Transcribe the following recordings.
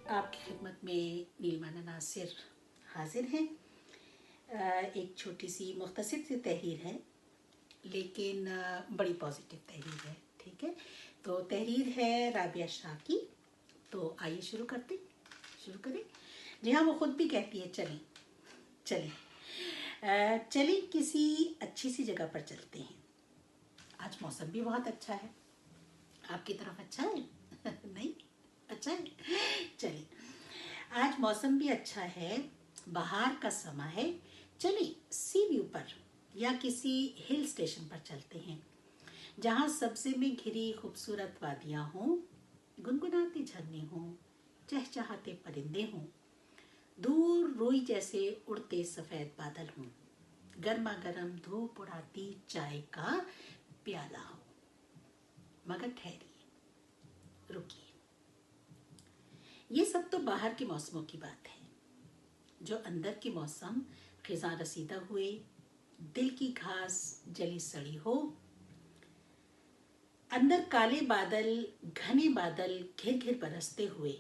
आपकी खिदमत में नीलमाना नासिर हाजिर हैं। एक छोटी सी मुख्तसर सी तहरीर है, लेकिन बड़ी पॉजिटिव तहरीर है। ठीक है, तो तहरीर है राबिया शाह की। तो आइए शुरू करें। जी हाँ, वो खुद भी कहती है चलें चलें चलें किसी अच्छी सी जगह पर चलते हैं। आज मौसम भी बहुत अच्छा है। आपकी तरफ अच्छा है? नहीं अच्छा है? चलिए, आज मौसम भी अच्छा है, बाहर का समय है। चलिए सी व्यू पर या किसी हिल स्टेशन पर चलते हैं, जहाँ सब्जे में घिरी खूबसूरत वादियाँ हों, गुनगुनाते झरने हों, चहचहाते परिंदे हों, दूर रुई जैसे उड़ते सफ़ेद बादल हों, गर्मा गर्म धूप उड़ाती चाय का प्याला हो। मगर ठहरिए, रुकिए, ये सब तो बाहर के मौसमों की बात है। जो अंदर के मौसम खिज़ां रसीदा हुए, दिल की घास जली सड़ी हो, अंदर काले बादल घने बादल घिर घिर बरसते हुए,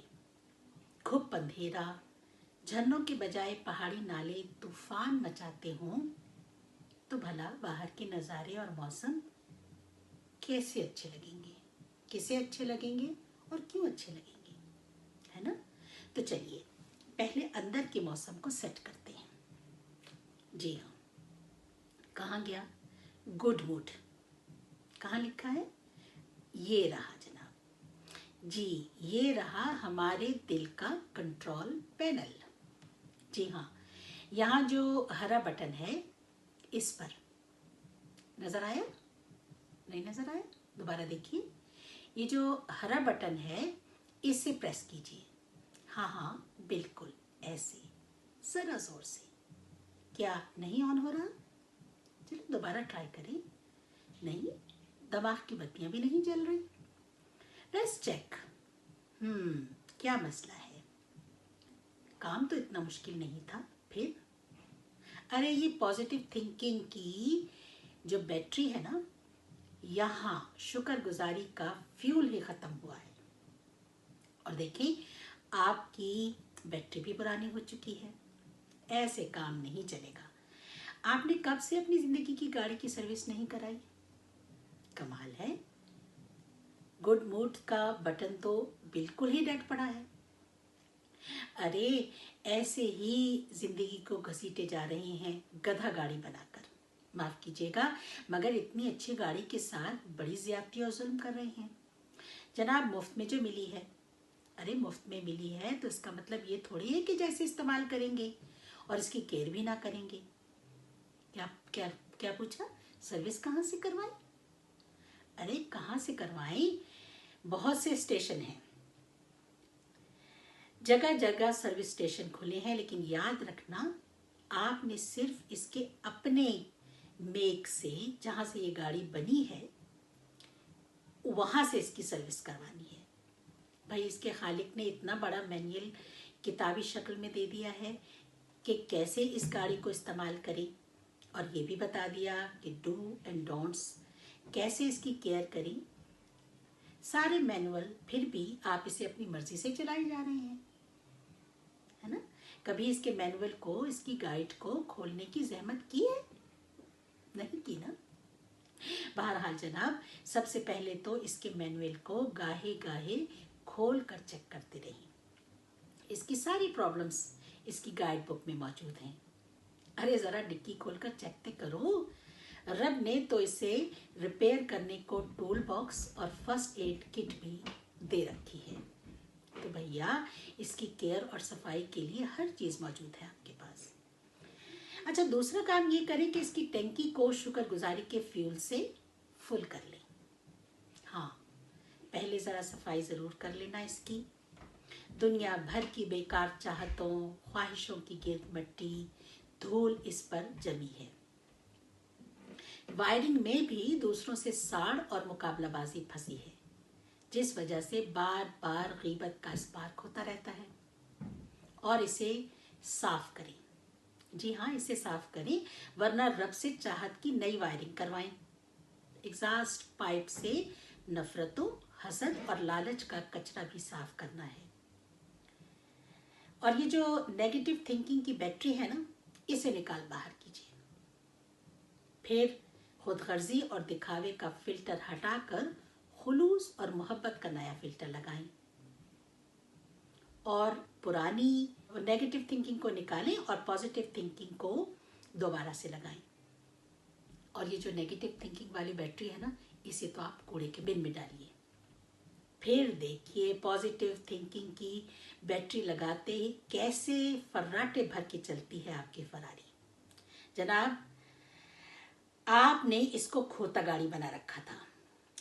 खूब अंधेरा, झरनों के बजाय पहाड़ी नाले तूफान मचाते हों, तो भला बाहर के नज़ारे और मौसम कैसे अच्छे लगेंगे, किसे अच्छे लगेंगे और क्यों अच्छे लगेंगे, है ना? तो चलिए पहले अंदर के मौसम को सेट करते हैं। जी हाँ, कहाँ गया गुड मूड? कहाँ लिखा है? ये रहा जनाब जी, ये रहा हमारे दिल का कंट्रोल पैनल। जी हाँ, यहाँ जो हरा बटन है, इस पर नजर आया? नहीं नजर आया? दोबारा देखिए, ये जो हरा बटन है, इसे प्रेस कीजिए। हाँ हाँ, बिल्कुल ऐसे, जरा जोर से। क्या नहीं ऑन हो रहा? चलो दोबारा ट्राई करें। नहीं, दिमाग की बत्तियां भी नहीं जल रही। Let's check. क्या मसला है? काम तो इतना मुश्किल नहीं था। फिर अरे, ये पॉजिटिव थिंकिंग की जो बैटरी है ना, यहाँ शुक्रगुजारी का फ्यूल ही खत्म हुआ है। और देखें, आपकी बैटरी भी पुरानी हो चुकी है। ऐसे काम नहीं चलेगा। आपने कब से अपनी जिंदगी की गाड़ी की सर्विस नहीं कराई? कमाल है। गुड मूड का बटन तो बिल्कुल ही डेड पड़ा है। अरे, ऐसे ही जिंदगी को घसीटे जा रहे हैं गधा गाड़ी बनाकर। माफ कीजिएगा, मगर इतनी अच्छी गाड़ी के साथ बड़ी ज्यादती और जुल्म कर रहे हैं जनाब। मुफ्त में जो मिली है, अरे मुफ्त में मिली है तो इसका मतलब ये थोड़ी है कि जैसे इस्तेमाल करेंगे और इसकी केयर भी ना करेंगे। क्या क्या क्या पूछा? सर्विस कहाँ से करवाएं? अरे कहाँ से करवाएं? बहुत से स्टेशन हैं, जगह जगह सर्विस स्टेशन खुले हैं, लेकिन याद रखना, आपने सिर्फ इसके अपने मेक से, जहां से ये गाड़ी बनी है, वहां से इसकी सर्विस करवानी है। भाई, इसके खालिक ने इतना बड़ा मैनुअल किताबी शक्ल में दे दिया है कि कैसे इस गाड़ी को इस्तेमाल करें, और ये भी बता दिया कि डू एंड डोंट्स, कैसे इसकी केयर करें। सारे मैनुअल, फिर भी आप इसे अपनी मर्जी से चलाए जा रहे हैं, है ना? कभी इसके मैनुअल को, इसकी गाइड को खोलने की जहमत की है? नहीं की ना। बहरहाल जनाब, सबसे पहले तो इसके मैनुअल को गाहे गाहे खोल कर चेक करते रहिए। इसकी सारी प्रॉब्लम्स इसकी गाइड बुक में मौजूद हैं। अरे जरा डिक्की खोलकर चेक तो करो। रब ने तो इसे रिपेयर करने को टूल बॉक्स और फर्स्ट एड किट भी दे रखी है। तो भैया, इसकी केयर और सफाई के लिए हर चीज मौजूद है आपके पास। अच्छा, दूसरा काम ये करें कि इसकी टैंकी को शुक्रगुजारी के फ्यूल से फुल कर लें। हाँ, पहले जरा सफाई जरूर कर लेना इसकी। दुनिया भर की बेकार चाहतों, ख्वाहिशों की गिर्द मट्टी, धूल इस पर जमी है। वायरिंग में भी दूसरों से साड़ और मुकाबलाबाजी फंसी है, जिस वजह से बार बार गीबत का स्पार्क होता रहता है। और इसे साफ करें। जी हाँ, इसे साफ करें, वरना रब से चाहत की नई वायरिंग करवाएं। एग्जॉस्ट पाइप से नफरतों, हसद और लालच का कचरा भी साफ करना है। और ये जो नेगेटिव थिंकिंग की बैटरी है ना, इसे निकाल बाहर कीजिए। फिर खुदगर्जी और दिखावे का फिल्टर हटाकर खुलूस और मोहब्बत का नया फिल्टर लगाएं और पुरानी नेगेटिव थिंकिंग को निकालें और पॉजिटिव थिंकिंग को दोबारा से लगाएं। और ये जो नेगेटिव थिंकिंग वाली बैटरी है ना, इसे तो आप कूड़े के बिन में डालिए। फिर देखिए पॉजिटिव थिंकिंग की बैटरी लगाते ही कैसे फर्राटे भर के चलती है आपकी फरारी। जनाब, आपने इसको खोता गाड़ी बना रखा था,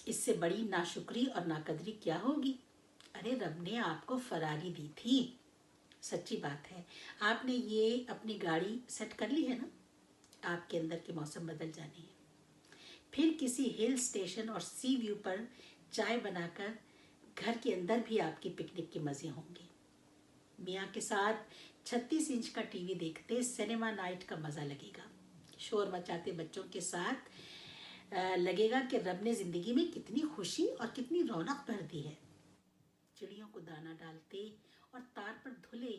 इससे बड़ी नाशुक्री और नाकदरी क्या होगी। अरे रब ने आपको फरारी दी थी, सच्ची बात है। आपने ये अपनी गाड़ी सेट कर ली है ना, आपके अंदर के मौसम बदल जाने हैं। फिर किसी हिल स्टेशन और सी व्यू पर चाय बनाकर घर के अंदर भी आपकी पिकनिक के मजे होंगे। मियाँ के साथ 36 इंच का टीवी देखते सिनेमा नाइट का मजा लगेगा। शोर मचाते बच्चों के साथ लगेगा कि रब ने जिंदगी में कितनी खुशी और कितनी रौनक भर दी है। चिड़ियों को दाना डालते और तार पर धुले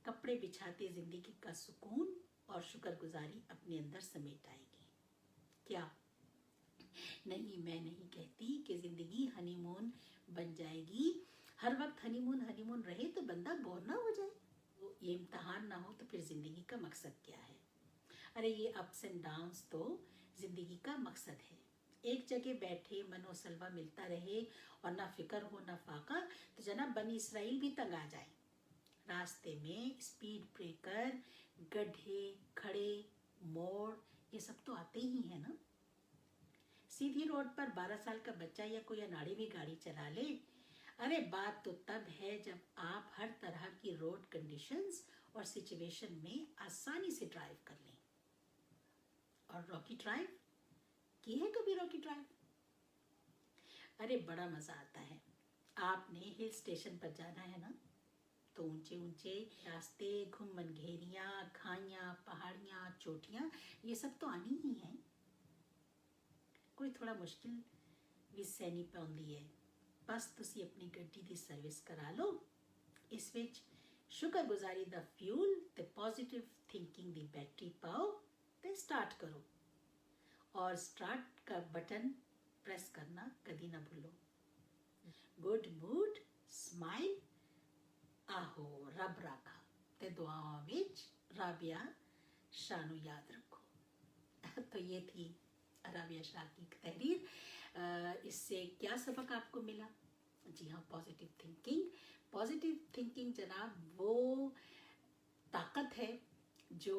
कपड़े बिछाते जिंदगी का सुकून और शुक्रगुजारी अपने अंदर समेट आएगी। क्या नहीं, मैं नहीं कहती कि जिंदगी हनीमून बन जाएगी। हर वक्त हनीमून हनीमून रहे तो बंदा बोर ना हो जाए। तो ये इम्तहान ना हो तो फिर जिंदगी का मकसद क्या है। अरे ये अप्स एंड डाउन्स तो जिंदगी का मकसद है। एक जगह बैठे मनो सलवा मिलता रहे और ना फिक्र हो ना फाका, तो जनाब बनी इसराइल भी तंग आ जाए। रास्ते में स्पीड ब्रेकर, गड्ढे, खड़े, मोड़, ये सब तो आते ही है ना। सीधी रोड पर 12 साल का बच्चा या कोई अनाड़ी भी गाड़ी चला ले। अरे बात तो तब है जब आप हर तरह की रोड कंडीशंस और सिचुएशन में आसानी से ड्राइव कर लें। और रॉकी ड्राइव की है कभी रॉकी ड्राइव? अरे बड़ा मजा आता है। आपने हिल स्टेशन पर जाना है ना, तो ऊंचे ऊंचे रास्ते, घुम्मन घेरियां, खाइयां, पहाड़ियां, चोटियां, ये सब तो आनी ही है। कोई थोड़ा मुश्किल भी सहनी पाउंदी है। बस तुसी अपनी गड्डी दी सर्विस करा लो, इस विच शुक्रगुजारी दा फ्यूल ते पॉजिटिव थिंकिंग दी बैटरी पाओ ते स्टार्ट करो। और स्टार्ट का बटन प्रेस करना कदी ना भूलो। गुड मूड, स्माइल, आहो रब राखा ते दुआओं विच राबिया शानू याद रखो। तो ये थी राबिया शाह की तहरीर। इससे क्या सबक आपको मिला? जी हाँ, पॉजिटिव थिंकिंग। पॉजिटिव थिंकिंग जनाब वो ताकत है जो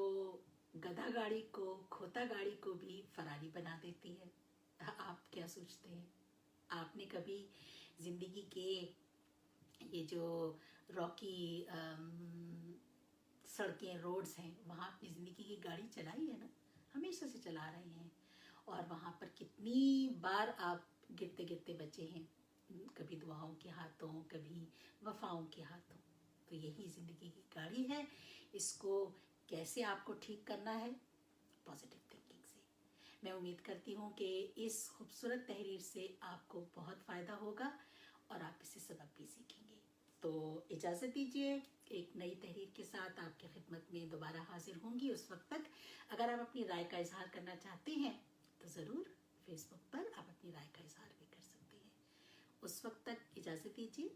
गधा गाड़ी को, खोता गाड़ी को भी फरारी बना देती है। आप क्या सोचते हैं? आपने कभी जिंदगी के ये जो रॉकी सड़कें, रोड्स हैं, वहाँ अपनी ज़िंदगी की गाड़ी चलाई है ना? हमेशा से चला रहे हैं। और वहाँ पर कितनी बार आप गिरते गिरते बचे हैं, कभी दुआओं के हाथों, कभी वफाओं के हाथों। तो यही ज़िंदगी की गाड़ी है। इसको कैसे आपको ठीक करना है? पॉजिटिव थिंकिंग से। मैं उम्मीद करती हूँ कि इस खूबसूरत तहरीर से आपको बहुत फ़ायदा होगा और आप इससे सबक भी सीखेंगे। तो इजाज़त दीजिए, एक नई तहरीर के साथ आपकी खिदमत में दोबारा हाजिर होंगी। उस वक्त तक अगर आप अपनी राय का इजहार करना चाहते हैं तो ज़रूर फेसबुक पर आप अपनी राय का इजहार भी कर सकते हैं। उस वक्त तक इजाज़त दीजिए।